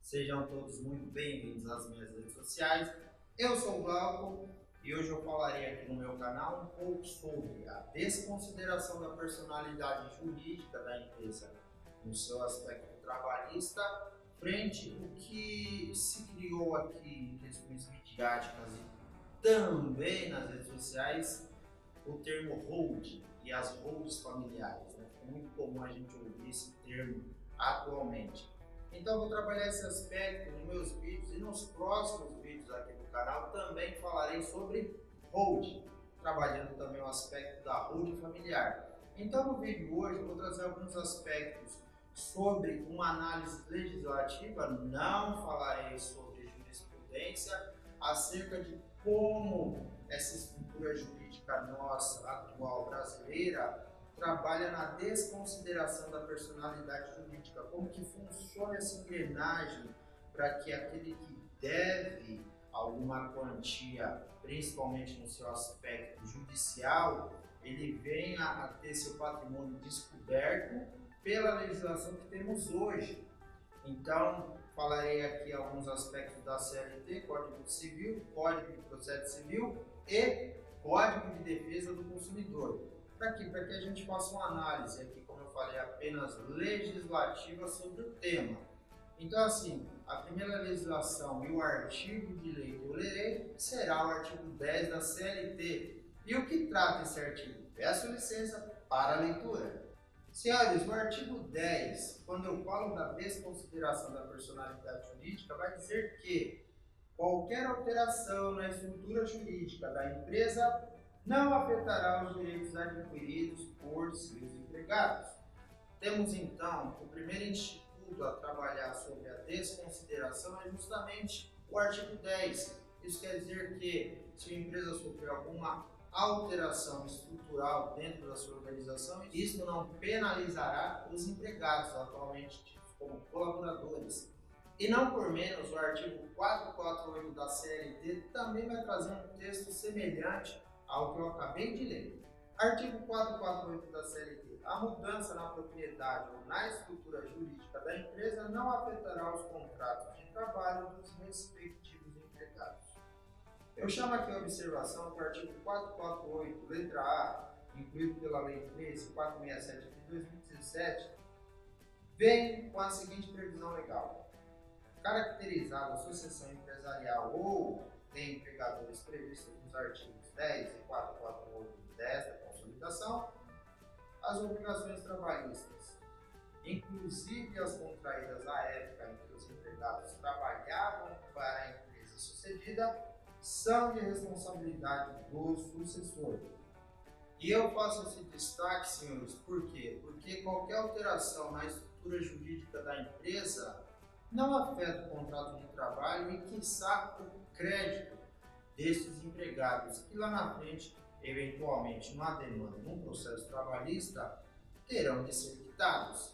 Sejam todos muito bem-vindos às minhas redes sociais. Eu sou o Glauco e hoje eu falarei aqui no meu canal um pouco sobre a desconsideração da personalidade jurídica da empresa no seu aspecto trabalhista, frente ao que se criou aqui em questões midiáticas e também nas redes sociais, o termo hold e as holds familiares. Né? É muito comum a gente ouvir esse termo atualmente. Então, vou trabalhar esse aspecto nos meus vídeos e nos próximos vídeos aqui do canal também falarei sobre hold, trabalhando também o aspecto da hold familiar. Então, no vídeo de hoje, eu vou trazer alguns aspectos sobre uma análise legislativa, não falarei sobre jurisprudência, acerca de como essa estrutura jurídica nossa, atual brasileira, trabalha na desconsideração da personalidade jurídica, como que funciona essa engrenagem para que aquele que deve alguma quantia, principalmente no seu aspecto judicial, ele venha a ter seu patrimônio descoberto pela legislação que temos hoje. Então, falarei aqui alguns aspectos da CLT, Código Civil, Código de Processo Civil e Código de Defesa do Consumidor. Para quê? Para que a gente faça uma análise aqui, como eu falei, apenas legislativa sobre o tema. Então, assim, a primeira legislação e o artigo de lei que eu lerei será o artigo 10 da CLT. E o que trata esse artigo? Peço licença para a leitura. Senhores, no artigo 10, quando eu falo da desconsideração da personalidade jurídica, vai dizer que qualquer alteração na estrutura jurídica da empresa não afetará os direitos adquiridos por seus empregados. Temos então o primeiro instituto a trabalhar sobre a desconsideração é justamente o artigo 10. Isso quer dizer que se a empresa sofrer alguma alteração estrutural dentro da sua organização, isso não penalizará os empregados, atualmente tidos como colaboradores. E não por menos, o artigo 448 da CLT também vai trazer um texto semelhante ao que eu acabei de ler. Artigo 448 da CLT. A mudança na propriedade ou na estrutura jurídica da empresa não afetará os contratos de trabalho dos respectivos empregados. Eu chamo aqui a observação que o artigo 448, letra A, incluído pela Lei 13.467 de 2017, vem com a seguinte previsão legal. Caracterizada a associação empresarial ou de empregadores previstos nos artigos 10 e 448 desta consolidação, as obrigações trabalhistas, inclusive as contraídas à época em que os empregados trabalhavam para a empresa sucedida, são de responsabilidade do sucessor. E eu faço esse destaque, senhores, por quê? Porque qualquer alteração na estrutura jurídica da empresa não afeta o contrato de trabalho e, quiçá, o crédito desses empregados, que lá na frente, eventualmente, numa demanda, num processo trabalhista, terão de ser quitados.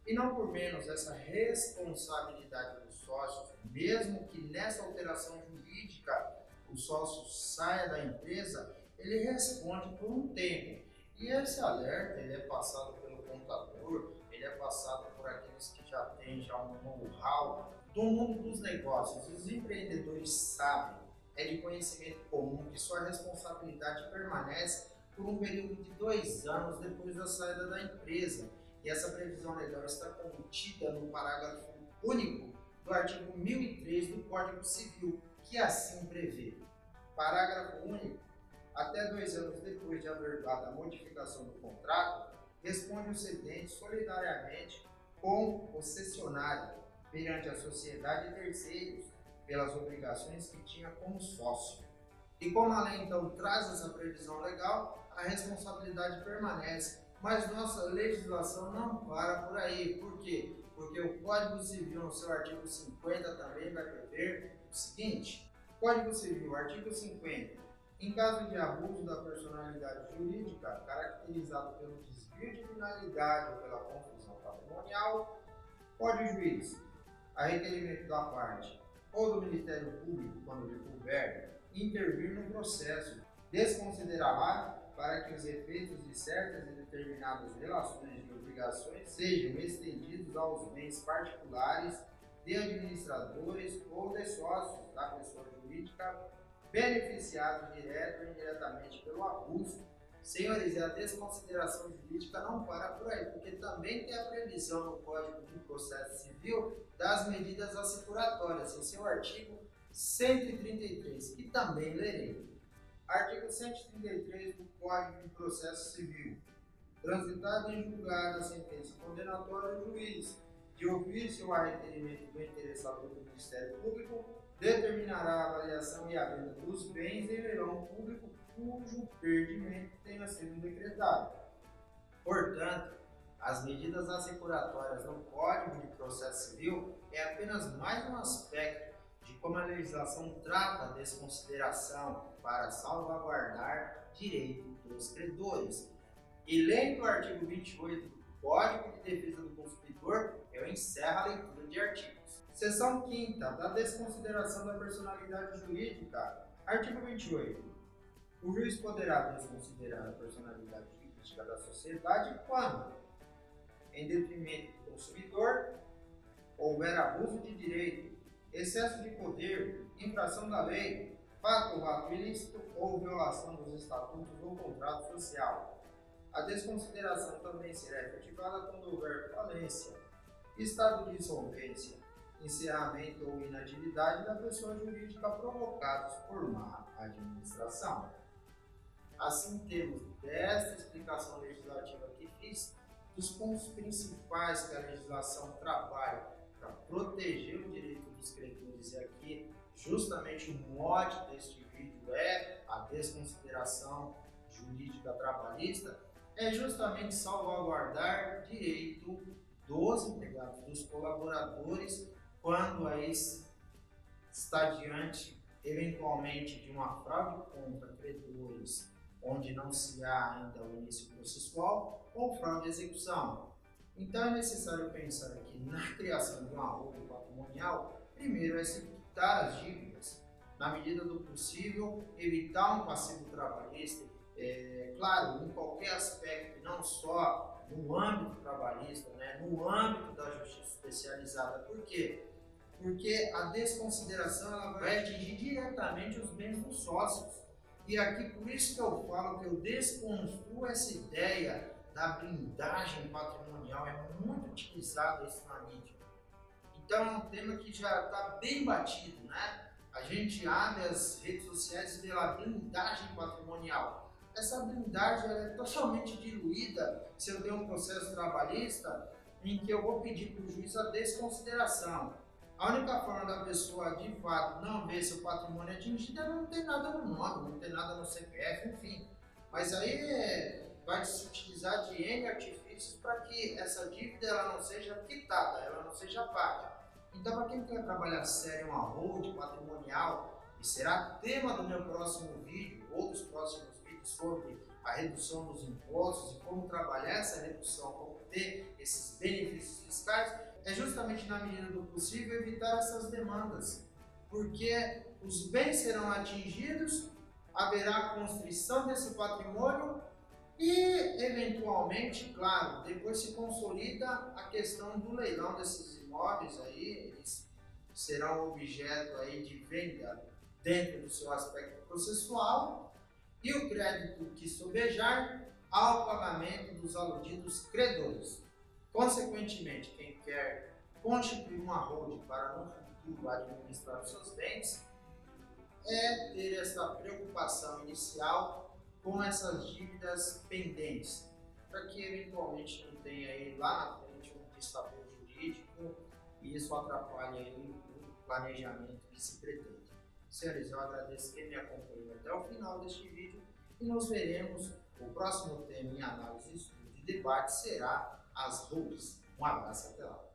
E não por menos essa responsabilidade dos sócios, mesmo que nessa alteração jurídica o sócio saia da empresa, ele responde por um tempo. E esse alerta ele é passado pelo contador, ele é passado por aqueles que já têm um know-how do mundo dos negócios. Os empreendedores sabem, é de conhecimento comum que sua responsabilidade permanece por um período de 2 anos depois da saída da empresa. E essa previsão legal está contida no parágrafo único do artigo 1003 do Código Civil, que assim prevê. Parágrafo único. Até 2 anos depois de haver dado a modificação do contrato, responde o cedente solidariamente com o cessionário perante a sociedade e terceiros pelas obrigações que tinha como sócio. E como a lei então traz essa previsão legal, a responsabilidade permanece, mas nossa legislação não para por aí. Por quê? Porque o Código Civil, no seu artigo 50, também vai prever o seguinte: Código Civil, artigo 50. Em caso de abuso da personalidade jurídica, caracterizado pelo desvio de finalidade ou pela confusão patrimonial, pode o juiz, a requerimento da parte ou do Ministério Público, quando lhe couber, intervir no processo, desconsiderá-la para que os efeitos de certas e determinadas relações de obrigações sejam estendidos aos bens particulares de administradores ou de sócios da pessoa jurídica beneficiados direto ou indiretamente pelo abuso. Senhores, e a desconsideração jurídica não para por aí, porque também tem a previsão no Código de Processo Civil das medidas assecuratórias, em seu artigo 133, que também lerei. Artigo 133 do Código de Processo Civil. Transitada em julgado a sentença condenatória, o juiz, de ofício ou a requerimento do interessador do Ministério Público, determinará a avaliação e a venda dos bens em leilão público cujo perdimento tenha sido decretado. Portanto, as medidas assecuratórias no Código de Processo Civil é apenas mais um aspecto de como a legislação trata a desconsideração para salvaguardar direito dos credores. E lendo o artigo 28 do Código de Defesa do Consumidor, eu encerro a leitura de artigos. Seção 5ª da desconsideração da personalidade jurídica. Artigo 28. O juiz poderá desconsiderar a personalidade jurídica da sociedade quando, em detrimento do consumidor, houver abuso de direito, excesso de poder, infração da lei, fato ou ato ilícito ou violação dos estatutos ou contrato social. A desconsideração também será efetivada quando houver falência, estado de insolvência, encerramento ou inatividade da pessoa jurídica provocados por má administração. Assim, temos desta explicação legislativa que fiz, dos pontos principais que a legislação trabalha para proteger o direito dos credores, e aqui justamente o mote deste vídeo é a desconsideração jurídica trabalhista, é justamente salvaguardar direito dos empregados, dos colaboradores, quando aí está diante, eventualmente, de uma fraude contra credores, onde não se há ainda o início processual, ou fraude de execução. Então é necessário pensar aqui na criação de uma holding patrimonial, primeiro é se quitar as dívidas, na medida do possível, evitar um passivo trabalhista, claro, em qualquer aspecto, não só no âmbito trabalhista, no âmbito da justiça especializada. Por quê? Porque a desconsideração ela vai atingir diretamente os bens dos sócios. E aqui, por isso que eu falo que eu desconstruo essa ideia da blindagem patrimonial, é muito utilizado isso na mídia. Então é um tema que já está bem batido, né? A gente abre as redes sociais e vê lá blindagem patrimonial. Essa blindagem ela é totalmente diluída se eu tenho um processo trabalhista em que eu vou pedir para o juiz a desconsideração. A única forma da pessoa, de fato, não ver seu patrimônio atingido é não ter nada no nome, não ter nada no CPF, enfim. Mas aí vai se utilizar de N artifícios para que essa dívida ela não seja quitada, ela não seja paga. Então, para quem quer trabalhar sério uma holding patrimonial, e será tema do meu próximo vídeo, ou dos próximos vídeos sobre a redução dos impostos e como trabalhar essa redução, como ter esses benefícios fiscais, é justamente na medida do possível evitar essas demandas, porque os bens serão atingidos, haverá constrição desse patrimônio e, eventualmente, claro, depois se consolida a questão do leilão desses imóveis aí, eles serão objeto aí de venda dentro do seu aspecto processual e o crédito que sobejar ao pagamento dos aludidos credores. Consequentemente, quem quer constituir uma holding para no futuro administrar os seus bens é ter essa preocupação inicial com essas dívidas pendentes, para que eventualmente não tenha aí lá na frente um dissabor jurídico e isso atrapalhe aí o planejamento que se pretende. Senhores, eu agradeço quem me acompanhou até o final deste vídeo e nos veremos. O próximo tema em análise, estudo e debate será as holdings. Um abraço, até lá.